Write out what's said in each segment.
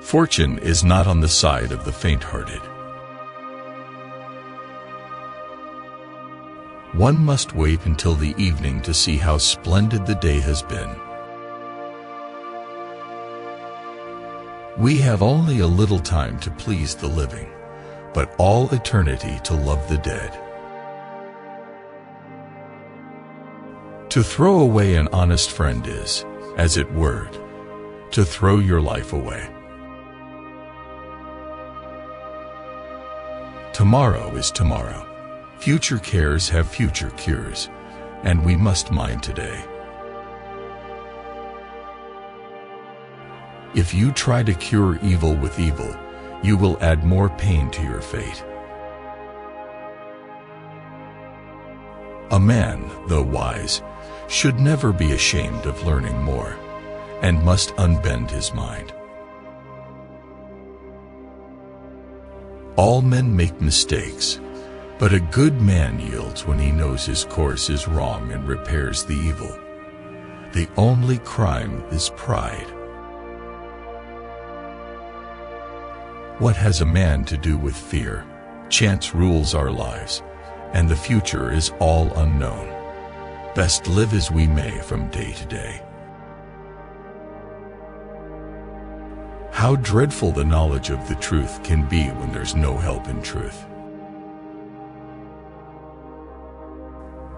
Fortune is not on the side of the faint-hearted. One must wait until the evening to see how splendid the day has been. We have only a little time to please the living, but all eternity to love the dead. To throw away an honest friend is, as it were, to throw your life away. Tomorrow is tomorrow. Future cares have future cures, and we must mind today. If you try to cure evil with evil, you will add more pain to your fate. A man, though wise, should never be ashamed of learning more, and must unbend his mind. All men make mistakes, but a good man yields when he knows his course is wrong and repairs the evil. The only crime is pride. What has a man to do with fear? Chance rules our lives, and the future is all unknown. Best live as we may from day to day. How dreadful the knowledge of the truth can be when there's no help in truth.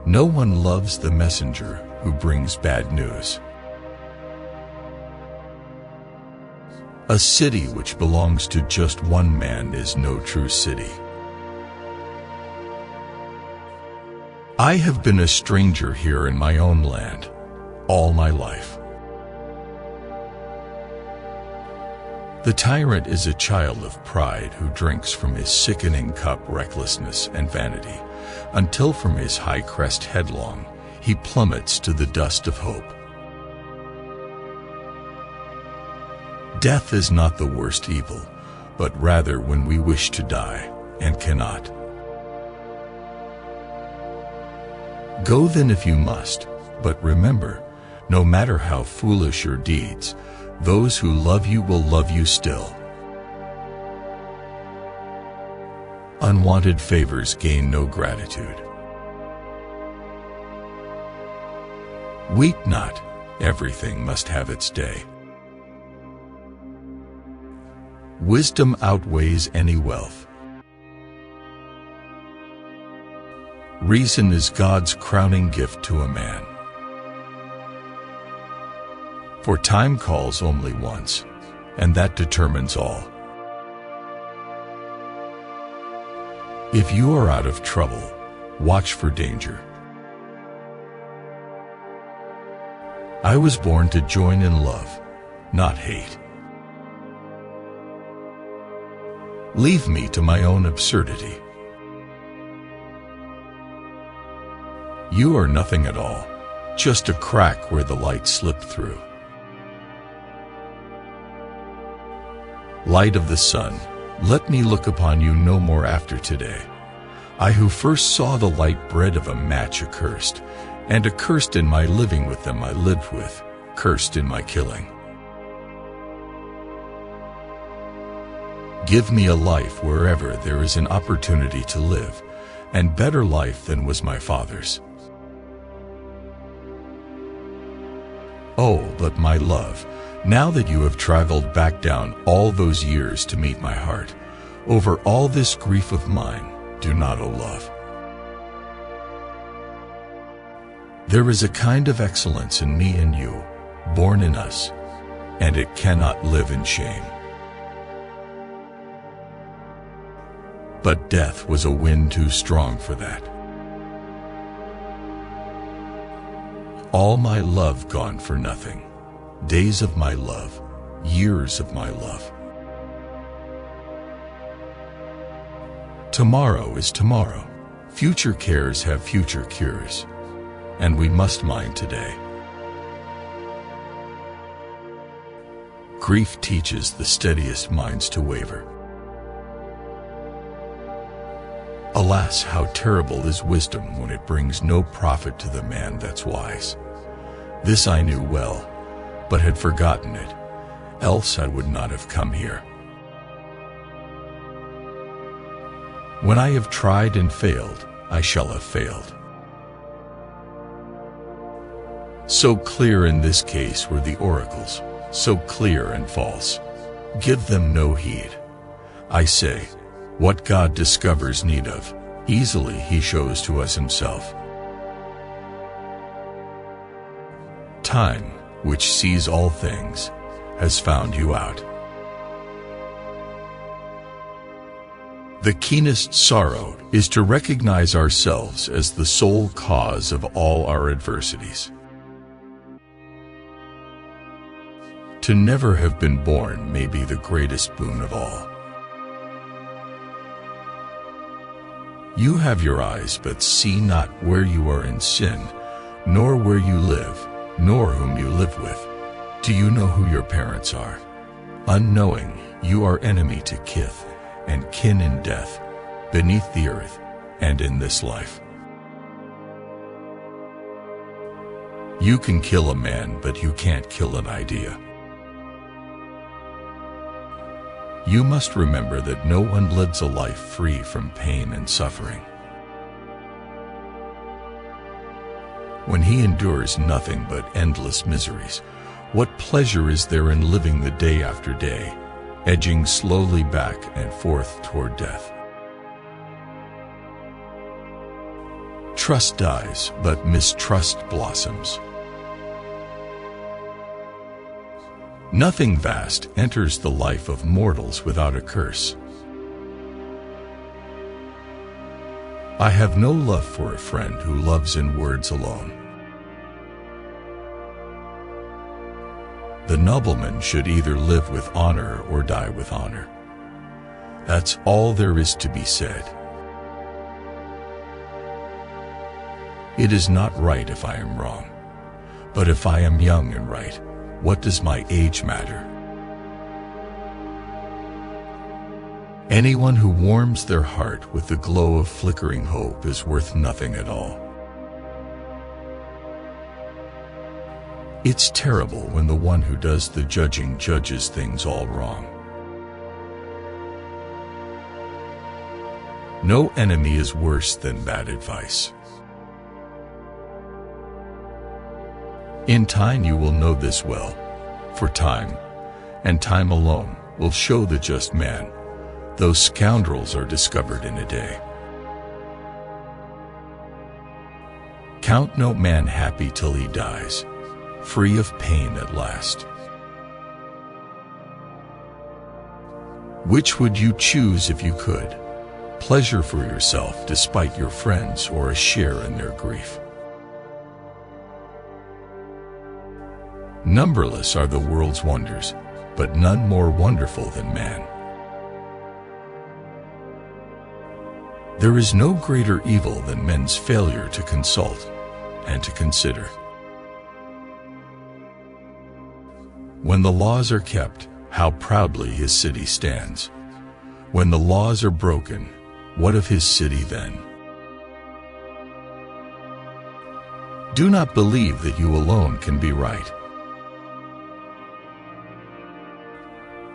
No one loves the messenger who brings bad news. A city which belongs to just one man is no true city. I have been a stranger here in my own land all my life. The tyrant is a child of pride who drinks from his sickening cup recklessness and vanity, until from his high crest headlong he plummets to the dust of hope. Death is not the worst evil, but rather when we wish to die and cannot. Go then if you must, but remember, no matter how foolish your deeds, those who love you will love you still. Unwanted favors gain no gratitude. Weep not, everything must have its day. Wisdom outweighs any wealth. Reason is God's crowning gift to a man. For time calls only once, and that determines all. If you are out of trouble, watch for danger. I was born to join in love, not hate. Leave me to my own absurdity. You are nothing at all, just a crack where the light slipped through. Light of the sun, let me look upon you no more after today. I who first saw the light bred of a match accursed, and accursed in my living with them I lived with, cursed in my killing. Give me a life wherever there is an opportunity to live, and better life than was my father's. Oh, but my love, now that you have traveled back down all those years to meet my heart, over all this grief of mine, do not, O love. There is a kind of excellence in me and you, born in us, and it cannot live in shame. But death was a wind too strong for that. All my love gone for nothing, days of my love, years of my love. Tomorrow is tomorrow, future cares have future cures, and we must mind today. Grief teaches the steadiest minds to waver. Alas, how terrible is wisdom when it brings no profit to the man that's wise. This I knew well, but had forgotten it, else I would not have come here. When I have tried and failed, I shall have failed. So clear in this case were the oracles, so clear and false. Give them no heed. I say, what God discovers need of, easily he shows to us himself. Time, which sees all things, has found you out. The keenest sorrow is to recognize ourselves as the sole cause of all our adversities. To never have been born may be the greatest boon of all. You have your eyes, but see not where you are in sin, nor where you live, nor whom you live with. Do you know who your parents are? Unknowing, you are enemy to kith, and kin in death, beneath the earth, and in this life. You can kill a man, but you can't kill an idea. You must remember that no one lives a life free from pain and suffering. When he endures nothing but endless miseries, what pleasure is there in living the day after day, edging slowly back and forth toward death? Trust dies, but mistrust blossoms. Nothing vast enters the life of mortals without a curse. I have no love for a friend who loves in words alone. The nobleman should either live with honor or die with honor. That's all there is to be said. It is not right if I am wrong, but if I am young and right, what does my age matter? Anyone who warms their heart with the glow of flickering hope is worth nothing at all. It's terrible when the one who does the judging judges things all wrong. No enemy is worse than bad advice. In time you will know this well, for time, and time alone, will show the just man. Those scoundrels are discovered in a day. Count no man happy till he dies, free of pain at last. Which would you choose if you could? Pleasure for yourself despite your friends, or a share in their grief? Numberless are the world's wonders, but none more wonderful than man. There is no greater evil than men's failure to consult and to consider. When the laws are kept, how proudly his city stands. When the laws are broken, what of his city then? Do not believe that you alone can be right.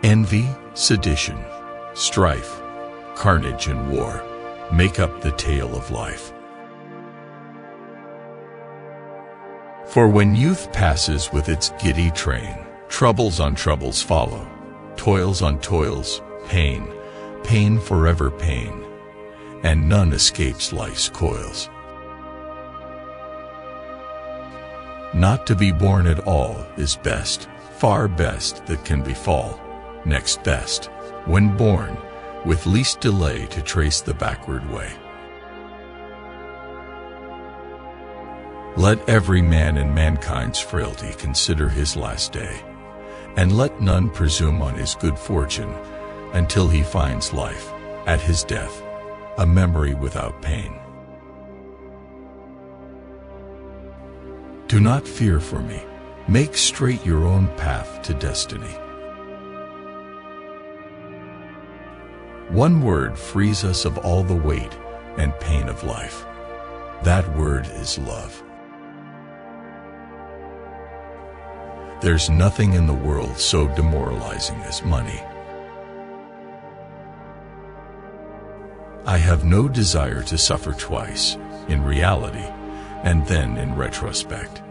Envy, sedition, strife, carnage, and war make up the tale of life. For when youth passes with its giddy train, troubles on troubles follow, toils on toils, pain, pain forever pain, and none escapes life's coils. Not to be born at all is best, far best that can befall. Next best, when born, with least delay to trace the backward way. Let every man in mankind's frailty consider his last day, and let none presume on his good fortune until he finds life, at his death, a memory without pain. Do not fear for me. Make straight your own path to destiny. One word frees us of all the weight and pain of life. That word is love. There's nothing in the world so demoralizing as money. I have no desire to suffer twice, in reality, and then in retrospect.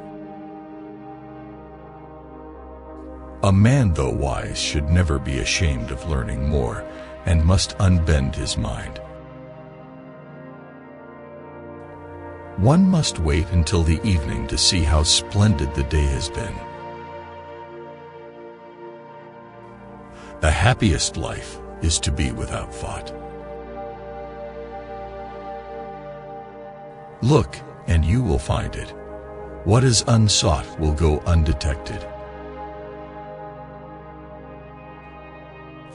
A man, though wise, should never be ashamed of learning more, and must unbend his mind. One must wait until the evening to see how splendid the day has been. The happiest life is to be without thought. Look, and you will find it. What is unsought will go undetected.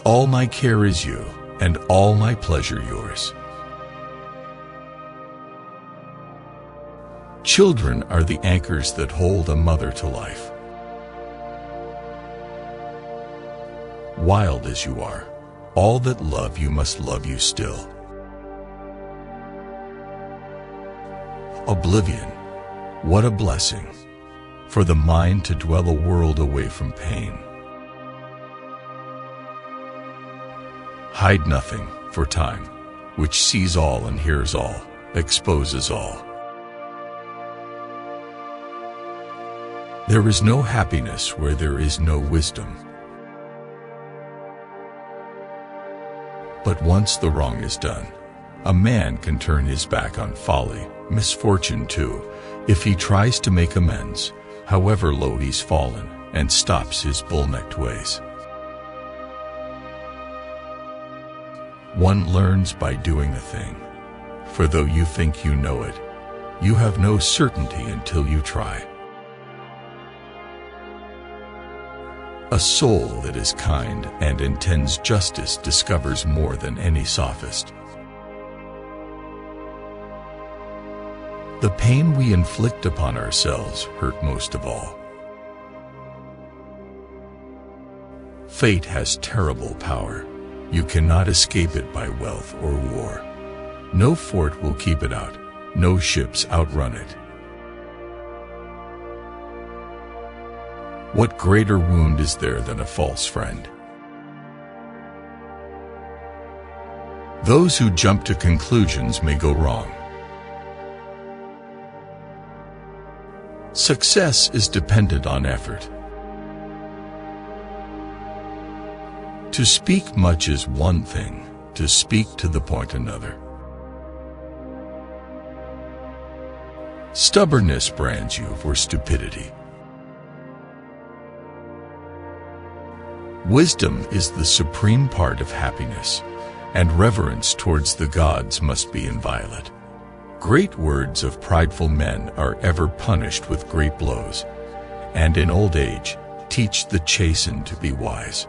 All my care is you, and all my pleasure yours. Children are the anchors that hold a mother to life. Wild as you are, all that love you must love you still. Oblivion, what a blessing, for the mind to dwell a world away from pain. Hide nothing, for time, which sees all and hears all, exposes all. There is no happiness where there is no wisdom. But once the wrong is done, a man can turn his back on folly, misfortune too, if he tries to make amends, however low he's fallen, and stops his bull-necked ways. One learns by doing a thing, for though you think you know it, you have no certainty until you try. A soul that is kind and intends justice discovers more than any sophist. The pain we inflict upon ourselves hurt most of all. Fate has terrible power. You cannot escape it by wealth or war. No fort will keep it out. No ships outrun it. What greater wound is there than a false friend? Those who jump to conclusions may go wrong. Success is dependent on effort. To speak much is one thing, to speak to the point another. Stubbornness brands you for stupidity. Wisdom is the supreme part of happiness, and reverence towards the gods must be inviolate. Great words of prideful men are ever punished with great blows, and in old age teach the chastened to be wise.